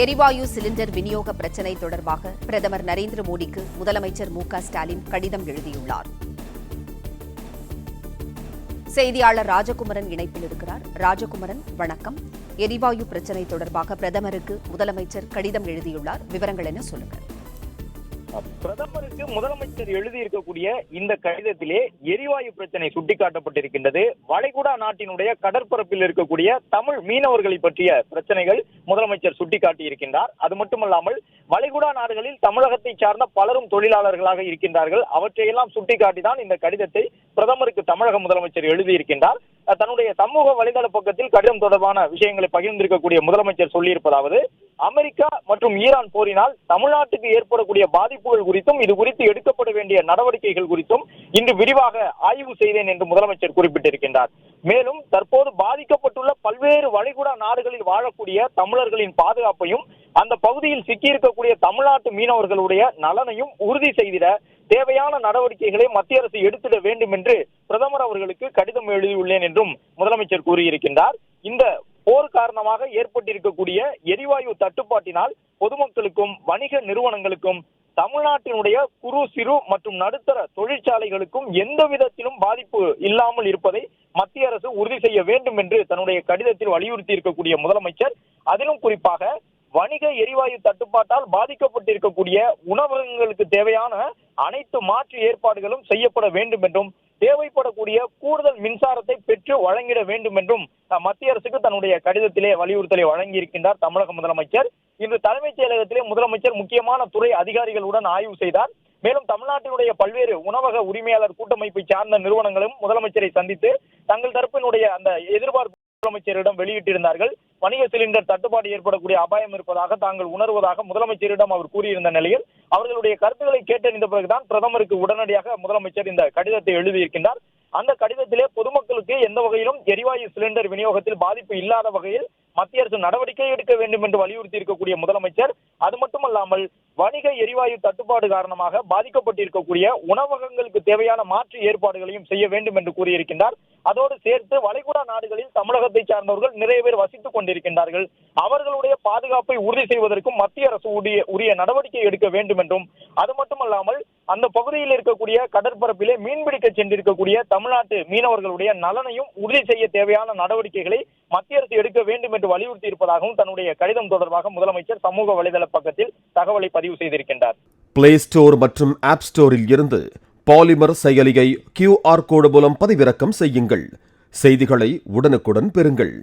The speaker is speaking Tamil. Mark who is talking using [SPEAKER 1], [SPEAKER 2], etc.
[SPEAKER 1] எரிவாயு சிலிண்டர் விநியோக பிரச்சினை தொடர்பாக பிரதமர் நரேந்திர மோடிக்கு முதலமைச்சர் மு.க.ஸ்டாலின் கடிதம் எழுதியுள்ளார். செய்தியாளர் ராஜகுமரன் இணைப்பில் இருக்கிறார். ராஜகுமரன், வணக்கம். எரிவாயு பிரச்சினை தொடர்பாக பிரதமருக்கு முதலமைச்சர் கடிதம் எழுதியுள்ளார். விவரங்கள் என்ன, சொல்லுங்கள்.
[SPEAKER 2] பிரதமருக்கு முதலமைச்சர் எழுதியிருக்கக்கூடிய இந்த கடிதத்திலே எரிவாயு பிரச்சனை சுட்டிக்காட்டப்பட்டிருக்கின்றது. வளைகுடா நாட்டினுடைய கடற்பரப்பில் இருக்கக்கூடிய தமிழ் மீனவர்களை பற்றிய பிரச்சனைகள் முதலமைச்சர் சுட்டிக்காட்டியிருக்கின்றார். அது மட்டுமல்லாமல் வளைகுடா நாடுகளில் தமிழகத்தை சார்ந்த பலரும் தொழிலாளர்களாக இருக்கின்றார்கள். அவற்றையெல்லாம் சுட்டிக்காட்டிதான் இந்த கடிதத்தை பிரதமருக்கு தமிழக முதலமைச்சர் எழுதியிருக்கின்றார். தன்னுடைய சமூக வலைதள பக்கத்தில் கடிதம் தொடர்பான விஷயங்களை பகிர்ந்திருக்கக்கூடிய முதலமைச்சர் சொல்லியிருப்பதாவது, அமெரிக்கா மற்றும் ஈரான் போரினால் தமிழ்நாட்டுக்கு ஏற்படக்கூடிய பாதிப்புகள் குறித்தும் இது குறித்து எடுக்கப்பட வேண்டிய நடவடிக்கைகள் குறித்தும் இன்று விரிவாக ஆய்வு செய்தேன் என்று முதலமைச்சர் குறிப்பிட்டிருக்கின்றார். மேலும் தற்போது பாதிக்கப்பட்டுள்ள பல்வேறு வளைகுடா நாடுகளில் வாழக்கூடிய தமிழர்களின் பாதுகாப்பையும் அந்த பகுதியில் சிக்கியிருக்கக்கூடிய தமிழ்நாட்டு மீனவர்களுடைய நலனையும் உறுதி செய்திட தேவையான நடவடிக்கைகளை மத்திய அரசு எடுத்திட வேண்டும் என்று பிரதமர் அவர்களுக்கு கடிதம் எழுதியுள்ளேன் என்றும் முதலமைச்சர் கூறியிருக்கின்றார். இந்த போர் காரணமாக ஏற்பட்டிருக்கக்கூடிய எரிவாயு தட்டுப்பாட்டினால் பொதுமக்களுக்கும் வணிக நிறுவனங்களுக்கும் தமிழ்நாட்டினுடைய குறு சிறு மற்றும் நடுத்தர தொழிற்சாலைகளுக்கும் எந்த விதத்திலும் பாதிப்பு இல்லாமல் இருப்பதை மத்திய அரசு உறுதி செய்ய வேண்டும் என்று தன்னுடைய கடிதத்தில் வலியுறுத்தி இருக்கக்கூடிய முதலமைச்சர், அதிலும் குறிப்பாக வணிக எரிவாயு தட்டுப்பாட்டால் பாதிக்கப்பட்டிருக்கக்கூடிய உணவகங்களுக்கு தேவையான அனைத்து மாற்று ஏற்பாடுகளும் செய்யப்பட வேண்டும் என்றும் தேவைப்படக்கூடிய கூடுதல் மின்சாரத்தை பெற்று வழங்கிட வேண்டும் என்றும் மத்திய அரசுக்கு தன்னுடைய கடிதத்திலே வலியுறுத்தலை வழங்கியிருக்கின்றார் தமிழக முதலமைச்சர். இன்று தலைமைச் செயலகத்திலே முதலமைச்சர் முக்கியமான துறை அதிகாரிகளுடன் ஆய்வு செய்தார். மேலும் தமிழ்நாட்டினுடைய பல்வேறு உணவக உரிமையாளர் கூட்டமைப்பை சார்ந்த நிறுவனங்களும் முதலமைச்சரை சந்தித்து தங்கள் தரப்பினுடைய அந்த எதிர்பார்ப்பு முதலமைச்சரிடம் வெளியிட்டிருந்தார்கள். வணிக சிலிண்டர் தட்டுப்பாடு ஏற்படக்கூடிய அபாயம் இருப்பதாக தாங்கள் உணர்வதாக முதலமைச்சரிடம் அவர் கூறியிருந்த நிலையில் அவர்களுடைய கருத்துக்களை கேட்டறிந்த பிறகுதான் பிரதமருக்கு உடனடியாக முதலமைச்சர் இந்த கடிதத்தை எழுதியிருக்கின்றார். அந்த கடிதத்திலே பொதுமக்களுக்கு எந்த வகையிலும் எரிவாயு சிலிண்டர் விநியோகத்தில் பாதிப்பு இல்லாத வகையில் மத்திய அரசு நடவடிக்கை எடுக்க வேண்டும் என்று வலியுறுத்தி இருக்கக்கூடிய முதலமைச்சர், அது மட்டுமல்லாமல் வணிக எரிவாயு தட்டுப்பாடு காரணமாக பாதிக்கப்பட்டிருக்கக்கூடிய உணவகங்களுக்கு தேவையான மாற்று ஏற்பாடுகளையும் செய்ய வேண்டும் என்று கூறியிருக்கின்றார். அதோடு சேர்த்து வளைகுடா நாடுகளில் தமிழகத்தை சார்ந்தவர்கள் நிறைய பேர் வசித்துக் கொண்டிருக்கின்றார்கள். அவர்களுடைய பாதுகாப்பை உறுதி செய்வதற்கும் மத்திய அரசு உரிய நடவடிக்கை எடுக்க வேண்டும் என்றும், அது மட்டுமல்லாமல் அந்த பகுதியில் இருக்கக்கூடிய கடற்பரப்பிலே மீன்பிடிக்க சென்றிருக்கக்கூடிய தமிழ்நாட்டு மீனவர்களுடைய நலனையும் உறுதி செய்ய தேவையான நடவடிக்கைகளை மத்திய அரசு எடுக்க வேண்டும் என்று வலியுறுத்தி இருப்பதாகவும் தன்னுடைய கடிதம் தொடர்பாக முதலமைச்சர் சமூக வலைதள பக்கத்தில் தகவலை பதிவு செய்திருக்கின்றார்.
[SPEAKER 3] பிளே ஸ்டோர் மற்றும் ஆப் ஸ்டோரில் இருந்து பாலிமர் செயலியை QR கோடு மூலம் பதிவிறக்கம் செய்யுங்கள். செய்திகளை உடனுக்குடன் பெறுங்கள்.